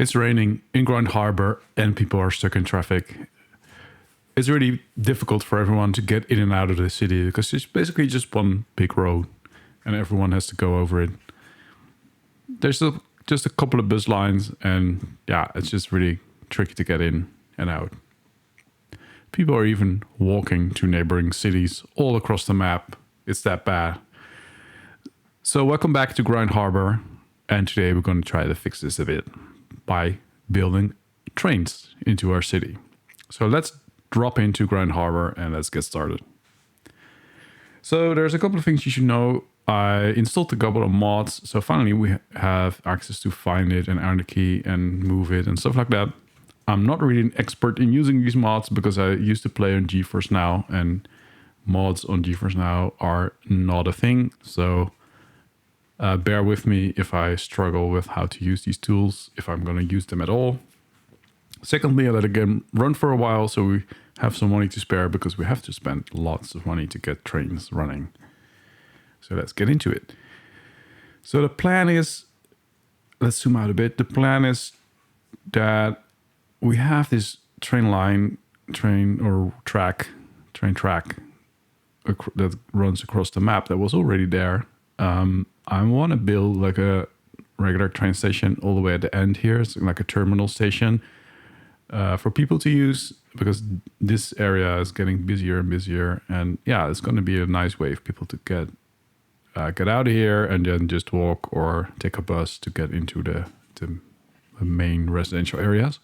it's raining in Grand Harbor and people are stuck in traffic. It's really difficult for everyone to get in and out of the city because it's basically just one big road and everyone has to go over it. There's just a couple of bus lines and yeah, it's just really tricky to get in and out. People are even walking to neighboring cities all across the map. It's that bad. So welcome back to Grand Harbor. And today we're going to try to fix this a bit by building trains into our city. So let's drop into Grand Harbor and let's get started. So there's a couple of things you should know. I installed a couple of mods. So finally we have access to find it and earn the key and move it and stuff like that. I'm not really an expert in using these mods because I used to play on GeForce Now and mods on GeForce Now are not a thing. So bear with me if I struggle with how to use these tools, if I'm going to use them at all. Secondly, I let the game run for a while so we have some money to spare because we have to spend lots of money to get trains running. So let's get into it. So the plan is, let's zoom out a bit. The plan is that we have this train track that runs across the map that was already there. I want to build like a regular train station all the way at the end here. It's like a terminal station for people to use because this area is getting busier and busier. And yeah, it's going to be a nice way for people to get out of here and then just walk or take a bus to get into the main residential areas.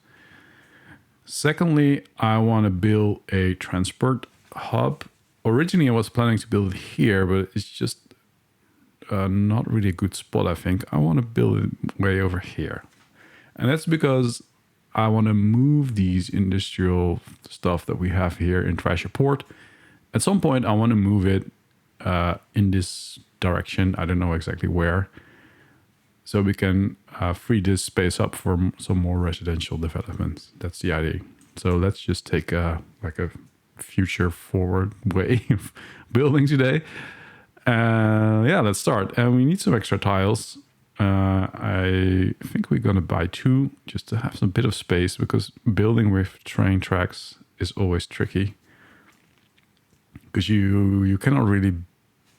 Secondly, I want to build a transport hub. Originally, I was planning to build it here, but it's just not really a good spot, I think. I want to build it way over here. And that's because I want to move these industrial stuff that we have here in Thrasher Port. At some point, I want to move it in this direction. I don't know exactly where. So we can free this space up for some more residential developments. That's the idea. So let's just take a future forward way of building today. Yeah, let's start. And we need some extra tiles. I think we're going to buy 2 just to have some bit of space because building with train tracks is always tricky. Because you cannot really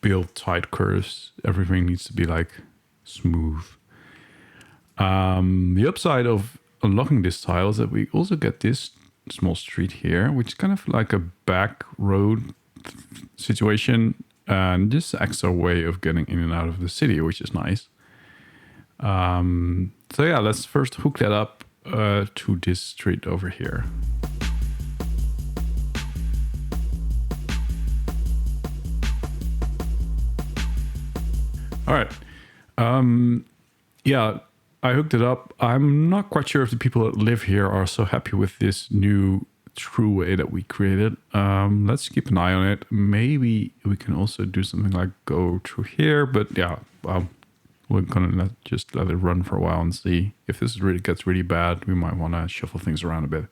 build tight curves. Everything needs to be like smooth. The upside of unlocking this tile is that we also get this small street here, which is kind of like a back road situation. And just an extra way of getting in and out of the city, which is nice. So yeah, let's first hook that up to this street over here. All right. Yeah, I hooked it up. I'm not quite sure if the people that live here are so happy with this new true way that we created. Let's keep an eye on it. Maybe we can also do something like go through here, but yeah, we're gonna just let it run for a while and see if this really gets really bad. We might want to shuffle things around a bit.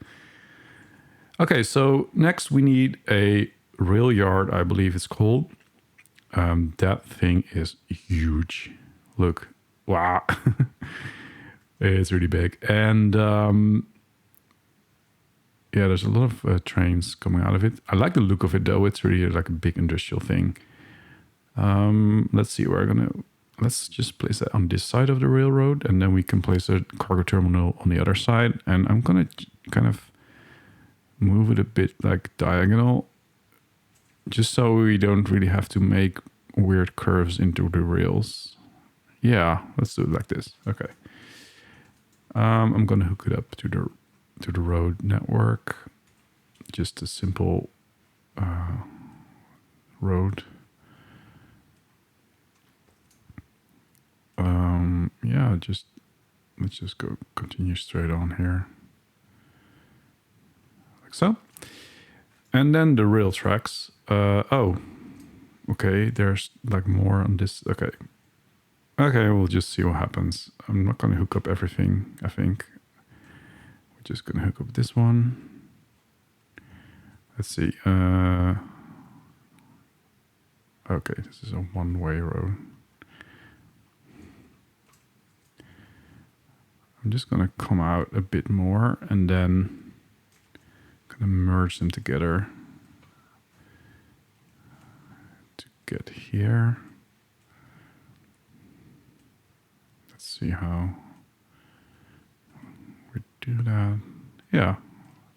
Okay, so next we need a rail yard, I believe it's called. That thing is huge. Look, wow. It's really big. And yeah, there's a lot of trains coming out of it. I like the look of it though. It's really like a big industrial thing. Let's see, let's just place that on this side of the railroad and then we can place a cargo terminal on the other side. And I'm gonna kind of move it a bit like diagonal just so we don't really have to make weird curves into the rails. Yeah, let's do it like this. Okay. I'm gonna hook it up to the road network. Just a simple road. Yeah, let's just continue straight on here. Like so. And then the rail tracks. Oh, okay, there's like more on this. Okay, we'll just see what happens. I'm not gonna hook up everything, I think. We're just gonna hook up this one. Let's see. Okay, this is a one-way road. I'm just going to come out a bit more and then going to merge them together to get here. Let's see how we do that. Yeah.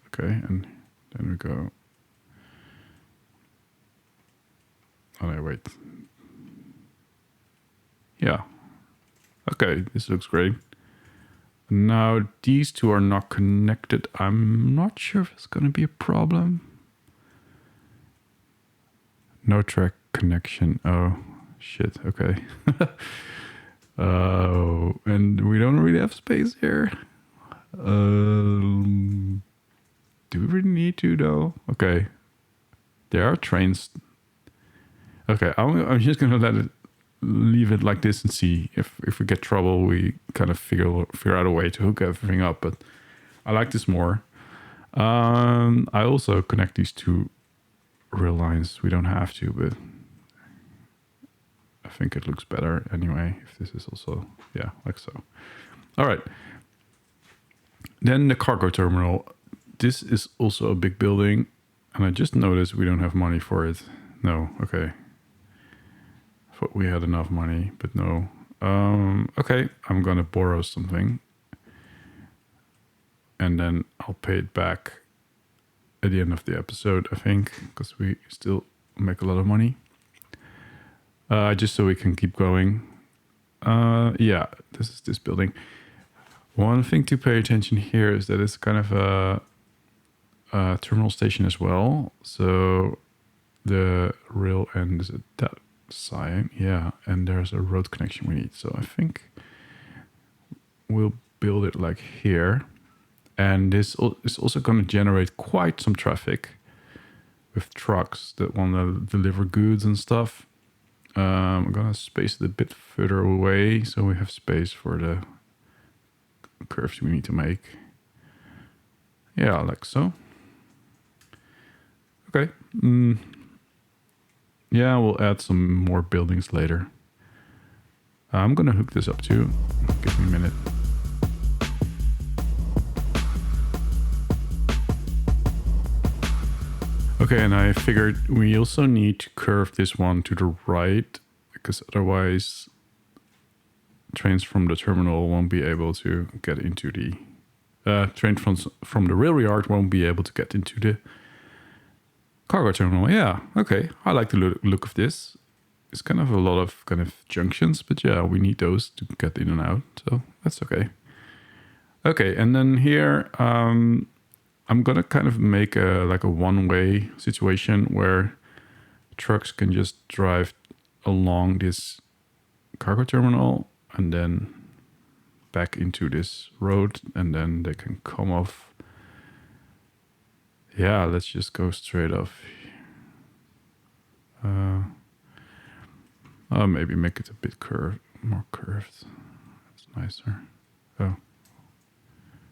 Okay. And then we go. Oh, no, wait. Yeah. Okay. This looks great. Now, these two are not connected. I'm not sure if it's going to be a problem. No track connection. Oh, shit. Okay. Oh, and we don't really have space here. Do we really need to, though? Okay. There are trains. Okay, I'm just going to leave it like this and see if we get trouble, we kind of figure out a way to hook everything up. But I like this more. I also connect these two rail lines. We don't have to, but I think it looks better anyway. If this is also, yeah, like so. All right. Then the cargo terminal. This is also a big building, and I just noticed we don't have money for it. No, okay. Thought we had enough money, but no. Okay, I'm gonna borrow something, and then I'll pay it back at the end of the episode, I think, because we still make a lot of money. Just so we can keep going. Yeah, this is this building. One thing to pay attention here is that it's kind of a terminal station as well. So the rail end is at that side, yeah, and there's a road connection we need. So I think we'll build it like here. And this is also going to generate quite some traffic with trucks that want to deliver goods and stuff. I'm going to space it a bit further away so we have space for the curves we need to make. Yeah, like so. Okay. Yeah, we'll add some more buildings later. I'm going to hook this up too. Give me a minute. Okay, and I figured we also need to curve this one to the right, because otherwise trains from the terminal won't be able to get into the... trains from the rail yard won't be able to get into the cargo terminal. Yeah, okay. I like the look of this. It's kind of a lot of kind of junctions, but yeah, we need those to get in and out, so that's okay. Okay, and then here... I'm gonna kind of make a one-way situation where trucks can just drive along this cargo terminal and then back into this road, and then they can come off. Yeah, let's just go straight off. Maybe make it a bit more curved. That's nicer. Oh,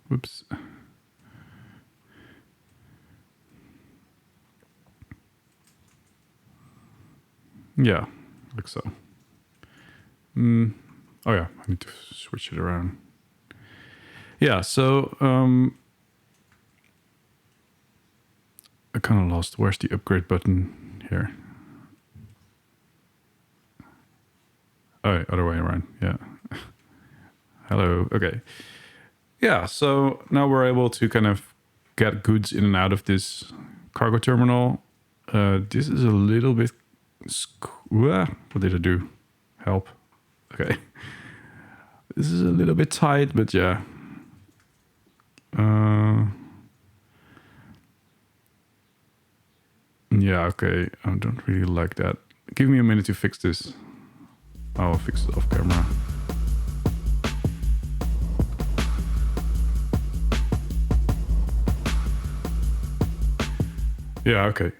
whoops. Yeah, like so. Oh yeah, I need to switch it around. Yeah, so I kind of lost. Where's the upgrade button here? Oh, other way around. Yeah. Hello. Okay. Yeah, so now we're able to kind of get goods in and out of this cargo terminal. This is a little bit... What did I do? Help. Okay. This is a little bit tight, but yeah. Yeah, okay. I don't really like that. Give me a minute to fix this. I'll fix it off camera. Yeah, okay.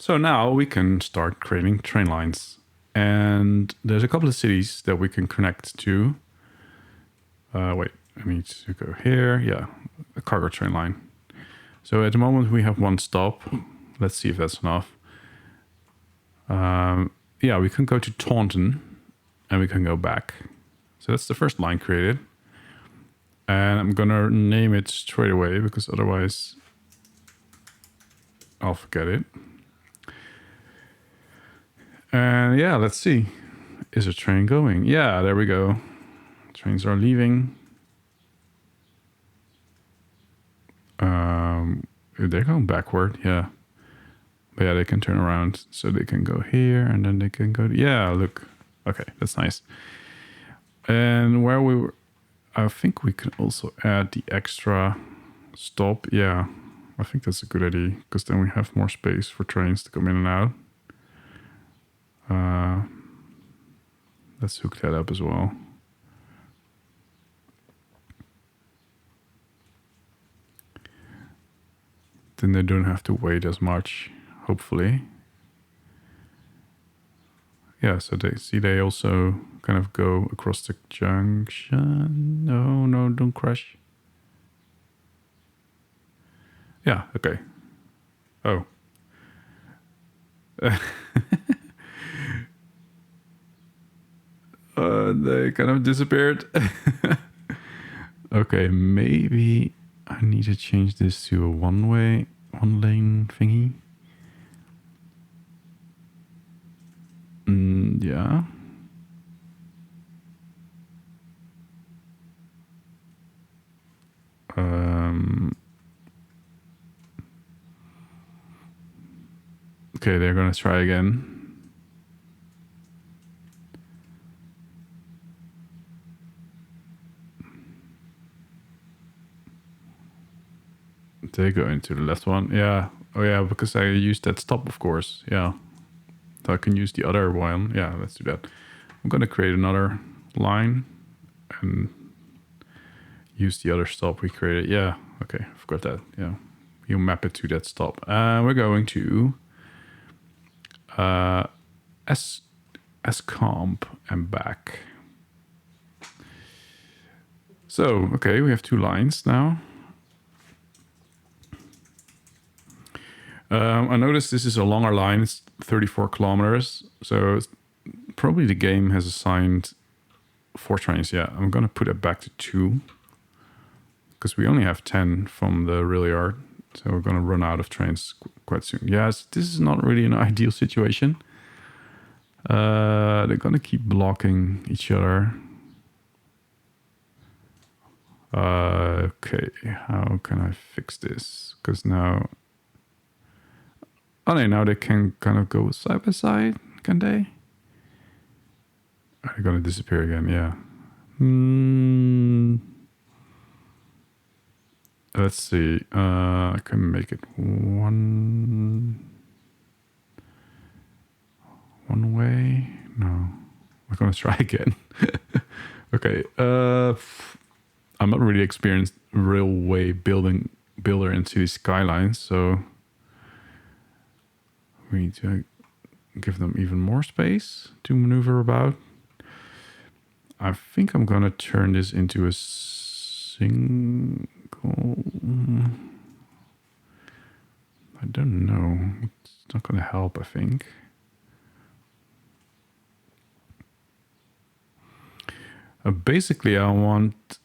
So now we can start creating train lines. And there's a couple of cities that we can connect to. Wait, I need to go here. Yeah, a cargo train line. So at the moment we have one stop. Let's see if that's enough. Yeah, we can go to Taunton and we can go back. So that's the first line created. And I'm gonna name it straight away because otherwise I'll forget it. And yeah, let's see. Is a train going? Yeah, there we go. Trains are leaving. They're going backward, yeah. But yeah, they can turn around. So they can go here and then they can go... Yeah, look. Okay, that's nice. And where we were... I think we can also add the extra stop. Yeah, I think that's a good idea. Because then we have more space for trains to come in and out. Let's hook that up as well. Then they don't have to wait as much, hopefully. Yeah, so they also kind of go across the junction. No, don't crash. Yeah, okay. Oh. They kind of disappeared. Okay, maybe I need to change this to a one lane thingy. Yeah. Okay, they're gonna try again. They go into the left one. Yeah. Oh yeah, because I used that stop, of course. Yeah. So I can use the other one. Yeah, let's do that. I'm gonna create another line and use the other stop we created. Yeah. Okay, I forgot that. Yeah. You map it to that stop. We're going to S comp and back. So, okay, we have two lines now. I noticed this is a longer line. It's 34 kilometers. So probably the game has assigned 4 trains. Yeah, I'm going to put it back to 2. Because we only have 10 from the rail yard. So we're going to run out of trains quite soon. Yes, this is not really an ideal situation. They're going to keep blocking each other. Okay, how can I fix this? Because now... Oh, now they can kind of go side by side, can they? Are they going to disappear again? Yeah. Let's see. I can make it one way. No, we're going to try again. Okay. I'm not really experienced railway builder in Cities Skylines, so we need to give them even more space to maneuver about. I think I'm going to turn this into a single... I don't know. It's not going to help, I think. Basically, I want...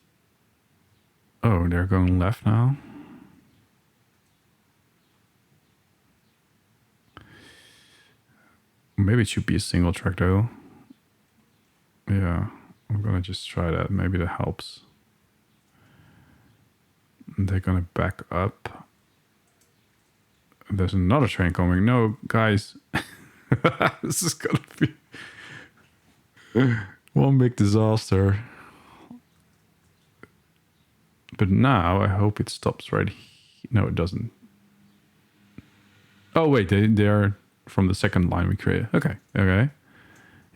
Oh, they're going left now. Maybe it should be a single track though. Yeah, I'm gonna just try that. Maybe that helps. They're gonna back up. There's another train coming. No, guys. This is gonna be one big disaster. But now I hope it stops right here. No, it doesn't. Oh, wait, they are from the second line we created. Okay.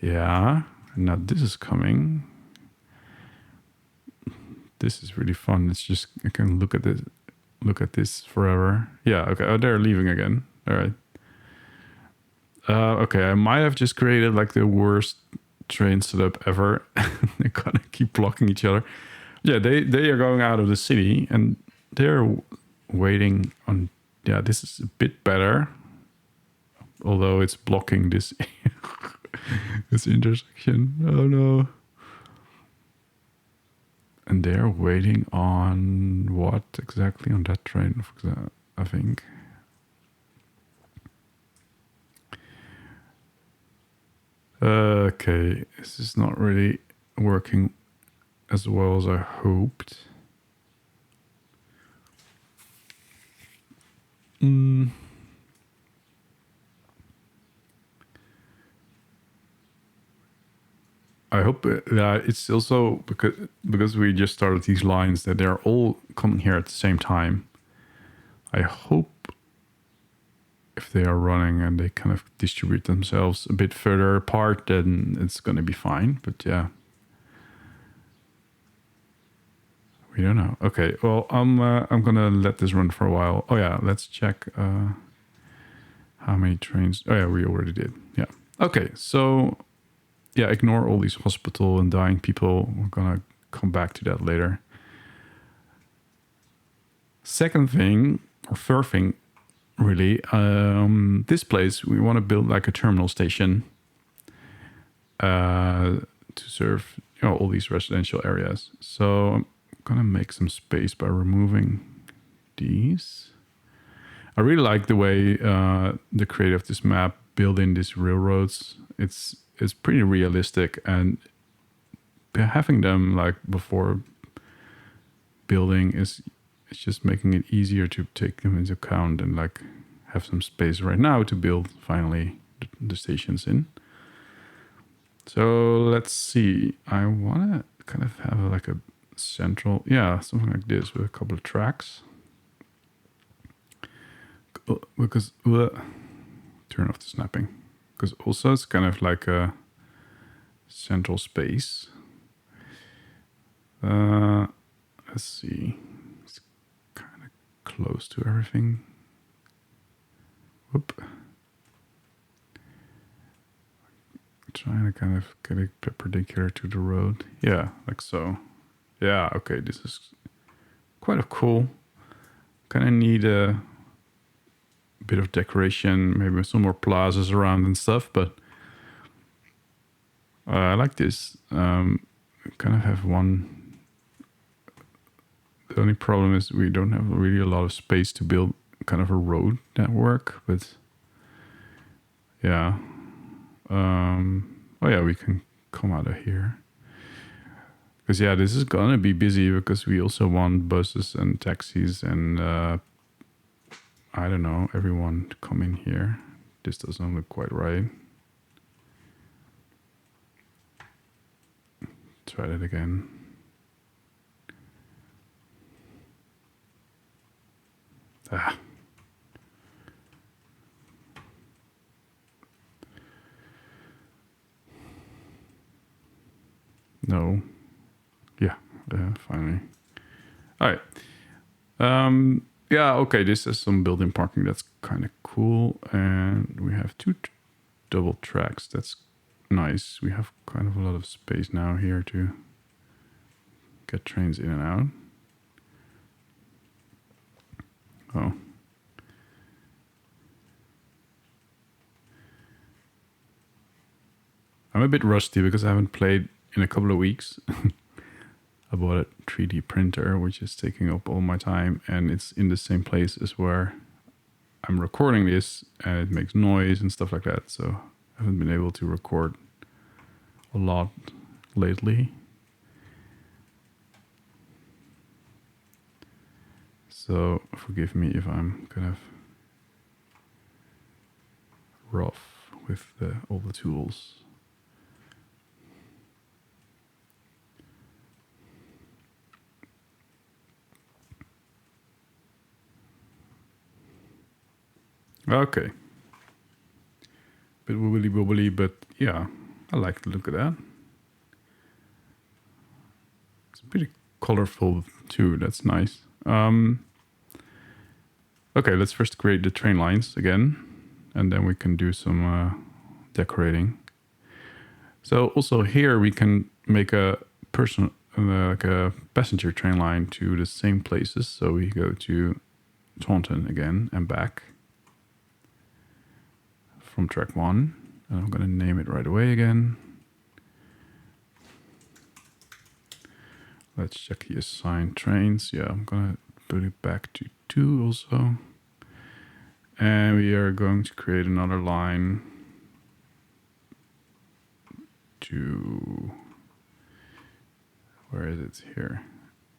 Yeah. Now this is coming. This is really fun. It's just, I can look at this forever. Yeah, okay. Oh, they're leaving again. All right. Okay, I might have just created like the worst train setup ever. They're gonna keep blocking each other. Yeah, they are going out of the city and they're waiting on... Yeah, this is a bit better. Although it's blocking this this intersection. Oh no. And they're waiting on what exactly on that train, I think. Okay, this is not really working as well as I hoped. I hope that it's also because we just started these lines that they're all coming here at the same time. I hope if they are running and they kind of distribute themselves a bit further apart, then it's going to be fine. But yeah, we don't know. Okay, well, I'm gonna let this run for a while. Oh yeah, let's check how many trains. Oh yeah, we already did. Yeah. Okay, so yeah, ignore all these hospital and dying people. We're gonna come back to that later. Second thing, or third thing, really, this place, we want to build like a terminal station to serve all these residential areas. So I'm gonna make some space by removing these. I really like the way the creator of this map built in these railroads. It's pretty realistic, and having them like before building it's just making it easier to take them into account and like have some space right now to build finally the stations in. So let's see. I want to kind of have like a central, something like this with a couple of tracks. Because turn off the snapping. Because also it's kind of like a central space. Let's see. It's kind of close to everything. Whoop. Trying to kind of get it perpendicular to the road. Yeah, like so. Yeah, okay, this is quite a cool. Kind of need a bit of decoration, maybe some more plazas around and stuff, but I like this. Kind of have one. The only problem is we don't have really a lot of space to build kind of a road network, but yeah. Oh yeah, we can come out of here. Because yeah, this is gonna be busy because we also want buses and taxis and I don't know, everyone to come in here. This doesn't look quite right. Try that again. No. Yeah, finally. All right. Yeah, okay, this is some building parking. That's kind of cool. And we have two double tracks. That's nice. We have kind of a lot of space now here to get trains in and out. Oh. I'm a bit rusty because I haven't played in a couple of weeks. I bought a 3D printer, which is taking up all my time, and it's in the same place as where I'm recording this, and it makes noise and stuff like that. So I haven't been able to record a lot lately. So forgive me if I'm kind of rough with all the tools. Okay. Bit wobbly wobbly, but yeah, I like the look of that. It's pretty colorful too. That's nice. Okay, let's first create the train lines again, and then we can do some decorating. So also here we can make a like a passenger train line to the same places. So we go to Taunton again and back from track 1, and I'm going to name it right away again. Let's check the assigned trains. Yeah, I'm gonna put it back to 2 also. And we are going to create another line to, where is it here?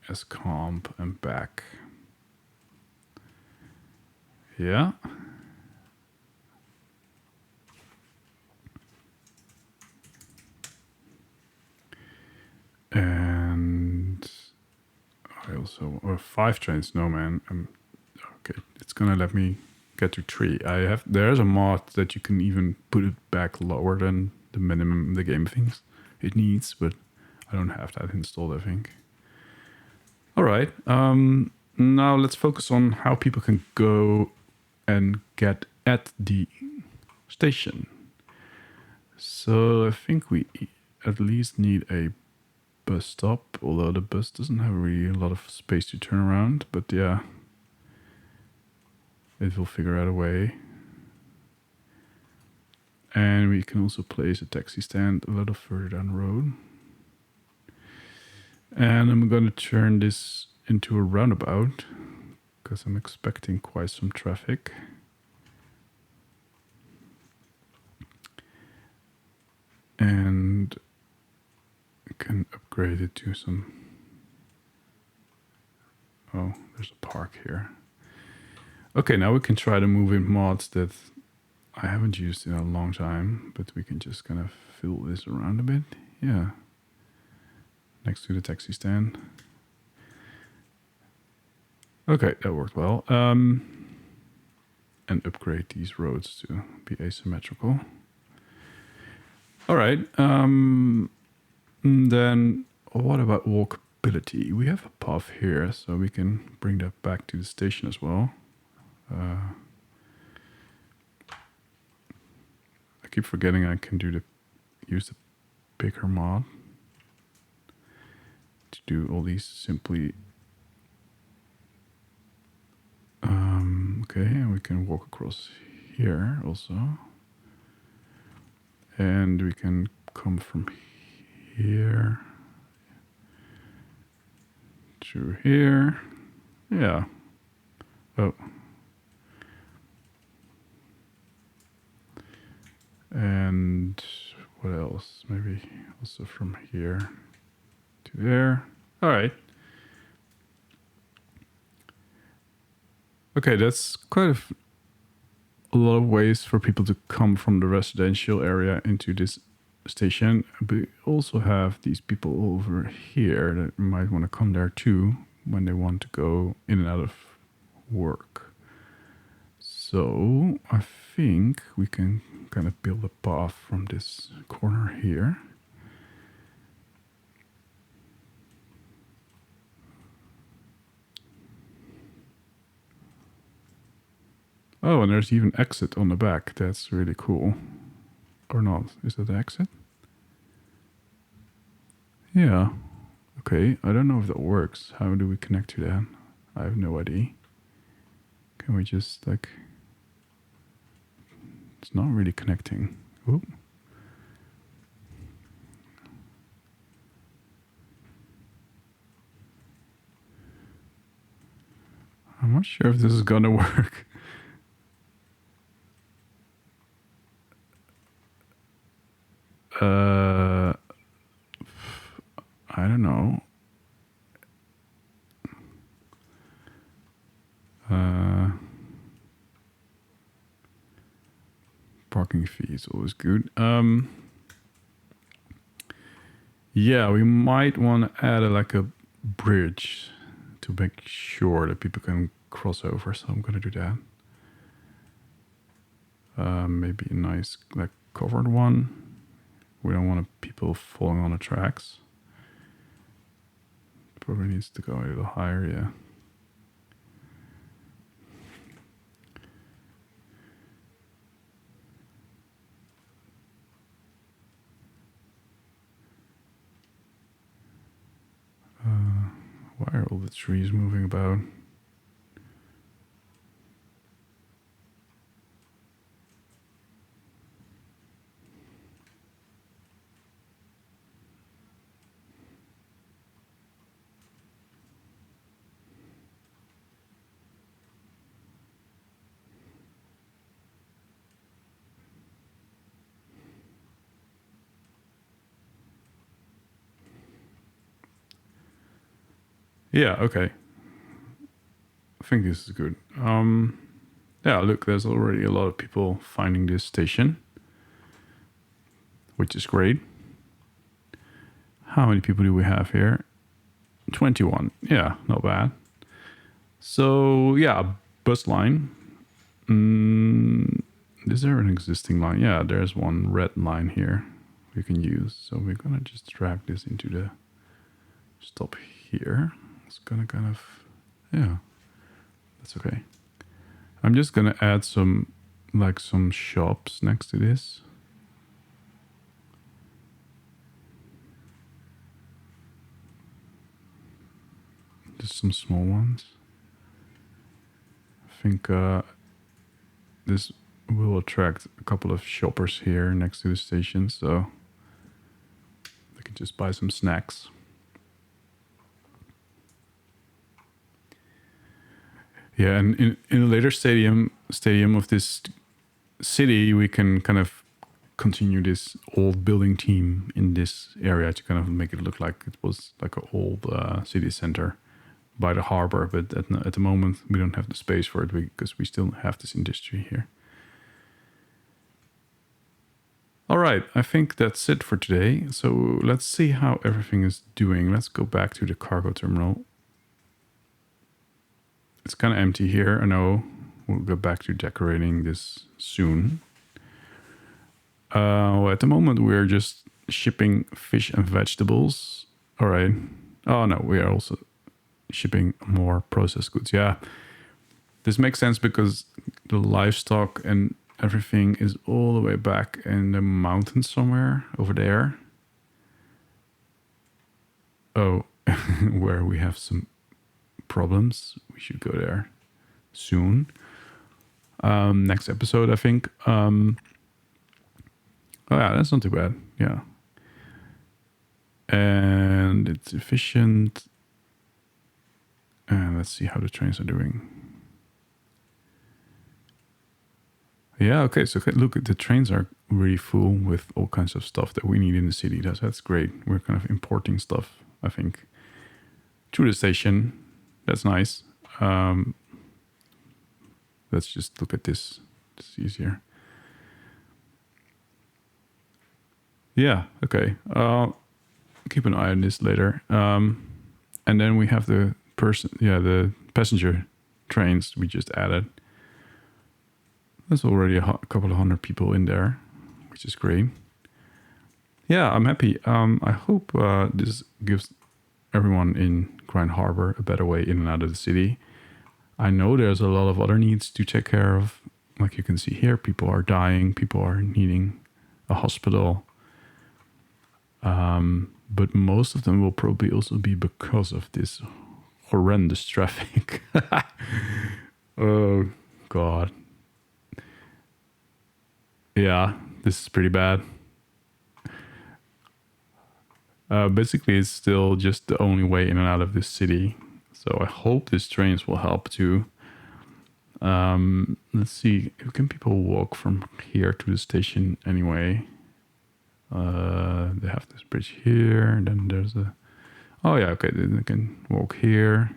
As comp and back. Yeah. And I also, or 5 trains, no man. Okay, it's gonna let me get to 3. There's a mod that you can even put it back lower than the minimum the game thinks it needs, but I don't have that installed, I think. All right, now let's focus on how people can go and get at the station. So I think we at least need a bus stop, although the bus doesn't have really a lot of space to turn around, but yeah, it will figure out a way. And we can also place a taxi stand a little further down the road. And I'm going to turn this into a roundabout because I'm expecting quite some traffic. And I can upgrade it to some... Oh, there's a park here. Okay, now we can try to move in mods that I haven't used in a long time, but we can just kind of fill this around a bit. Yeah. Next to the taxi stand. Okay, that worked well. And upgrade these roads to be asymmetrical. All right. Then what about walkability? We have a path here, so we can bring that back to the station as well. I keep forgetting I can use the picker mod to do all these simply. Okay, and we can walk across here also. And we can come from here to here. Yeah. Oh. And what else? Maybe also from here to there. All right. Okay, that's quite a lot of ways for people to come from the residential area into this station. But we also have these people over here that might want to come there too when they want to go in and out of work. So I think we can kind of build a path from this corner here. Oh, and there's even exit on the back. That's really cool. Or not. Is that the exit? Yeah. Okay, I don't know if that works. How do we connect to that? I have no idea. Can we just like... It's not really connecting. Oop. I'm not sure if this is gonna work. I don't know. Parking fee is always good. Yeah, we might want to add like a bridge to make sure that people can cross over. So I'm gonna do that. Maybe a nice like covered one. We don't want people falling on the tracks. Probably needs to go a little higher, yeah. Why are all the trees moving about? Yeah, okay. I think this is good. Yeah, look, there's already a lot of people finding this station, which is great. How many people do we have here? 21. Yeah, not bad. So, yeah, bus line. Is there an existing line? Yeah, there's one red line here we can use. So we're going to just drag this into the stop here. It's going to kind of, yeah, that's okay. I'm just going to add some shops next to this. Just some small ones. I think this will attract a couple of shoppers here next to the station, so they can just buy some snacks. Yeah, and in a later stadium of this city, we can kind of continue this old building theme in this area to kind of make it look like it was like an old city center by the harbor. But at the moment, we don't have the space for it because we still have this industry here. All right, I think that's it for today. So let's see how everything is doing. Let's go back to the cargo terminal. It's kind of empty here. I know we'll go back to decorating this soon. At the moment, we're just shipping fish and vegetables. All right. Oh, no, we are also shipping more processed goods. Yeah. This makes sense because the livestock and everything is all the way back in the mountains somewhere over there. Oh, where we have some problems. We should go there soon. Next episode, I think. Oh yeah, that's not too bad. Yeah. And it's efficient. And let's see how the trains are doing. Yeah, okay. So look, the trains are really full with all kinds of stuff that we need in the city. That's great. We're kind of importing stuff, I think, to the station. That's nice. Let's just look at this. It's easier. Yeah, okay. Keep an eye on this later. And then we have the passenger trains we just added. There's already a couple of hundred people in there, which is great. Yeah, I'm happy. I hope this gives everyone in Grand Harbor a better way in and out of the city. I know there's a lot of other needs to take care of. Like you can see here, people are dying, people are needing a hospital. But most of them will probably also be because of this horrendous traffic. Oh, God. Yeah, this is pretty bad. Basically, it's still just the only way in and out of this city. So I hope these trains will help too. Let's see. Can people walk from here to the station anyway? They have this bridge here. And then there's a... Oh, yeah, okay. They can walk here.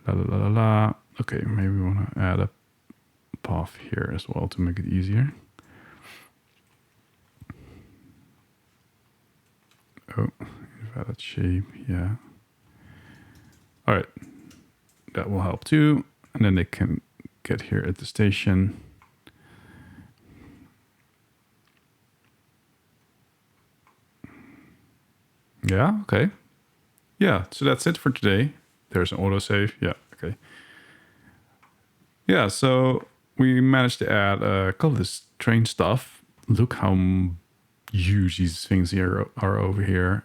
La, la, la, la, la. Okay, maybe we want to add a path here as well to make it easier. Oh, invalid shape, yeah. All right, that will help too. And then they can get here at the station. Yeah, okay. Yeah, so that's it for today. There's an autosave. Yeah, okay. Yeah, so we managed to add a couple of this train stuff. Look how huge these things here are over here.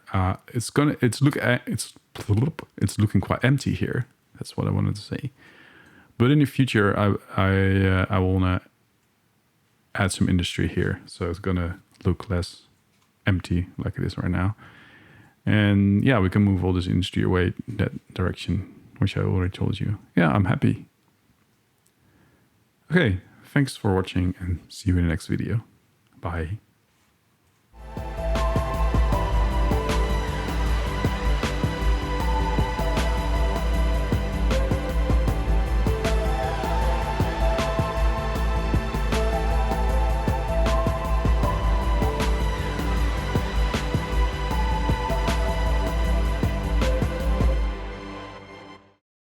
It's looking quite empty here. That's what I wanted to say. But in the future, I want to add some industry here, so it's gonna look less empty like it is right now. And yeah, we can move all this industry away in that direction, which I already told you. Yeah, I'm happy. Okay, thanks for watching and see you in the next video. Bye.